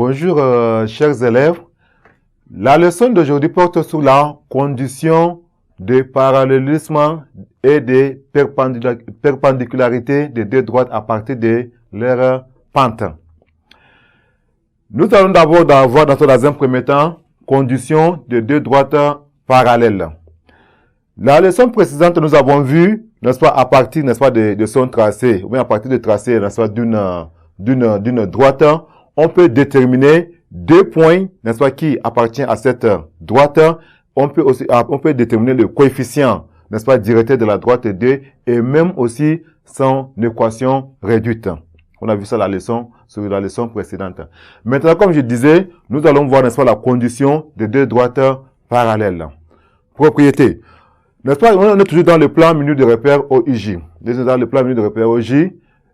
Bonjour chers élèves. La leçon d'aujourd'hui porte sur la condition de parallélisme et de perpendicularité des deux droites à partir de leur pente. Nous allons d'abord voir dans un premier temps condition de deux droites parallèles. La leçon précédente, nous avons vu, n'est-ce pas, à partir, n'est-ce pas, de son tracé, ou bien à partir du tracé, n'est-ce pas, d'une droite, on peut déterminer deux points, n'est-ce pas, qui appartiennent à cette droite. On peut déterminer le coefficient, n'est-ce pas, directeur de la droite D et même aussi son équation réduite. On a vu ça sur la leçon précédente. Maintenant, comme je disais, nous allons voir, n'est-ce pas, la condition de deux droites parallèles. Propriété. N'est-ce pas, on est toujours dans le plan minute de repère OIJ. Dans le plan minute de repère OIJ,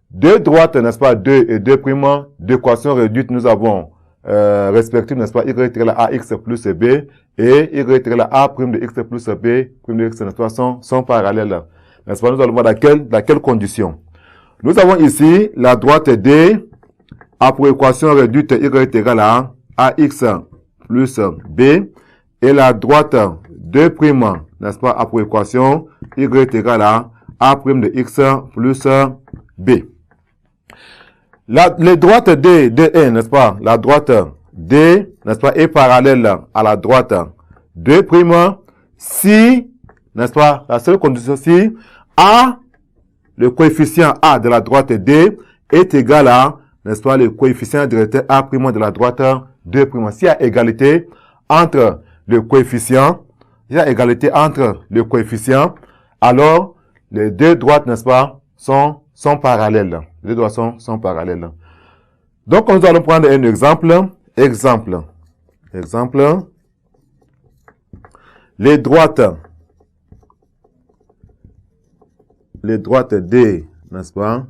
deux droites, n'est-ce pas, 2 et 2 primes d'équation réduite, nous avons respectivement, n'est-ce pas, y égale à ax plus b et y égale à a prime de x plus b, prime de x, n'est-ce pas, sont parallèles. N'est-ce pas, nous allons voir dans quelle condition. Nous avons ici la droite D a pour équation réduite y égale à ax plus b et la droite 2 primes, n'est-ce pas, a pour équation y égale à a prime de x plus b. Les droites D, DE, n'est-ce pas, la droite D, n'est-ce pas, est parallèle à la droite 2 primes si, n'est-ce pas, la seule condition si A, le coefficient A de la droite D est égal à, n'est-ce pas, le coefficient directeur A prime de la droite 2 primes. S'il y a égalité entre le coefficient, alors les deux droites, n'est-ce pas, sont parallèles. Les deux droites sont parallèles. Donc, nous allons prendre un exemple. Exemple. Les droites D, n'est-ce pas,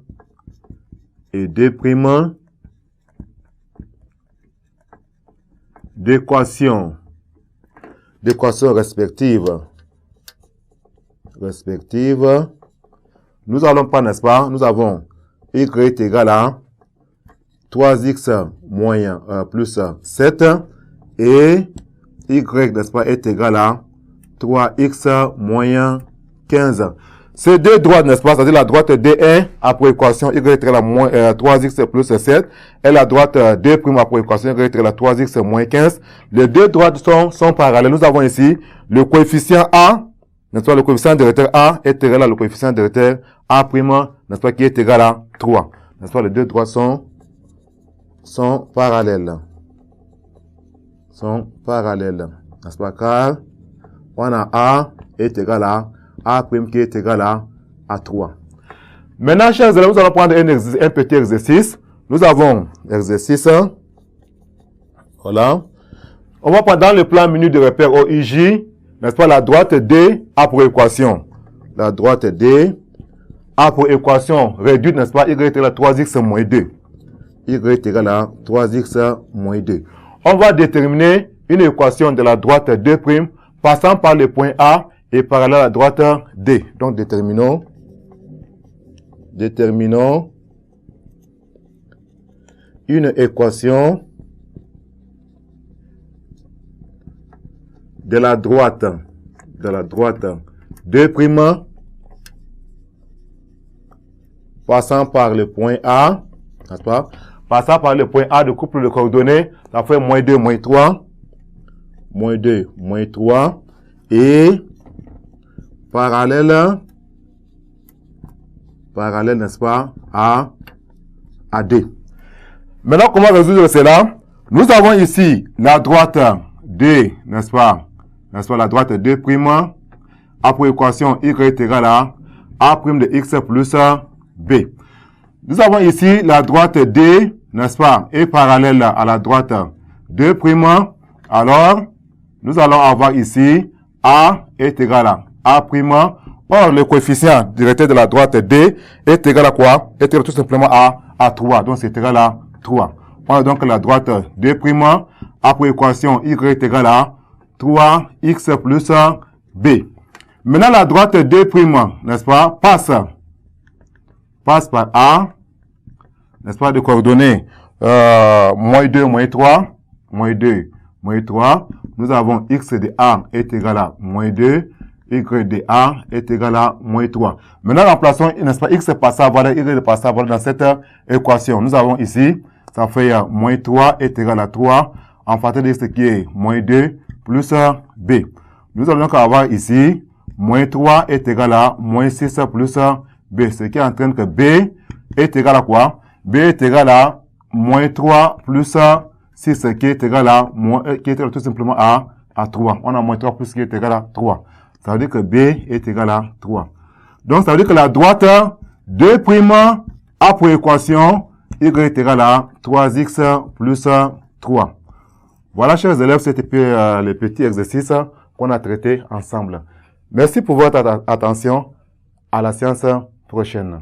et D primes d'équations respectives. Nous allons prendre, n'est-ce pas, nous avons y est égal à 3x moins plus 7 et y, n'est-ce pas, est égal à 3x moins 15. Ces deux droites, n'est-ce pas, c'est-à-dire la droite D1 a pour équation y est égal à 3x plus 7 et la droite D' a pour équation y est égal à 3x moins 15. Les deux droites sont parallèles. Nous avons ici le coefficient A, n'est-ce pas, le coefficient directeur A est égal à le coefficient directeur A', n'est-ce pas, qui est égal à 3. N'est-ce pas, les deux droites sont parallèles. N'est-ce pas, car on a A est égal à A' qui est égal à 3. Maintenant, chers élèves, nous allons prendre un petit exercice. Nous avons exercice. Voilà. On va prendre dans le plan minute de repère OIJ, n'est-ce pas, la droite D a pour équation. La droite D a pour équation réduite, n'est-ce pas, y est égal à 3x moins 2. Y est égal à 3x moins 2. On va déterminer une équation de la droite D' passant par le point A et parallèle à la droite D. Donc, déterminons une équation de la droite D' passant par le point A, n'est-ce pas? Passant par le point A de couple de coordonnées, ça fait moins 2, moins 3. Moins 2, moins 3. Et parallèle, n'est-ce pas, à D. Maintenant, comment résoudre cela? Nous avons ici la droite D, n'est-ce pas, la droite D' a pour équation y est égal à A' de x plus b. Nous avons ici la droite D, n'est-ce pas, est parallèle à la droite D'. Alors, nous allons avoir ici A est égal à A'. Or, le coefficient directeur de la droite D est égal à quoi? Est égal tout simplement à 3. Donc, c'est égal à 3. On a donc la droite D' a pour équation y est égal à 3x plus b. Maintenant, la droite D', n'est-ce pas, passe par A, n'est-ce pas, de coordonnées moins 2, moins 3, moins 2, moins 3. Nous avons x de a est égal à moins 2, y de a est égal à moins 3. Maintenant, remplaçons, n'est-ce pas, x par sa valeur, y par sa valeur dans cette équation. Nous avons ici, ça fait moins 3 est égal à 3, en facteur de x qui est moins 2 plus b. Nous allons donc avoir ici, moins 3 est égal à moins 6 plus b, ce qui entraîne que b est égal à quoi? B est égal à moins 3 plus 6, qui est égal à, qui est égal tout simplement à 3. On a moins 3 plus qui est égal à 3. Ça veut dire que B est égal à 3. Donc, ça veut dire que la droite 2' a pour équation y est égal à 3x plus 3. Voilà, chers élèves, c'était les petits exercices qu'on a traités ensemble. Merci pour votre attention. À la séance prochaine.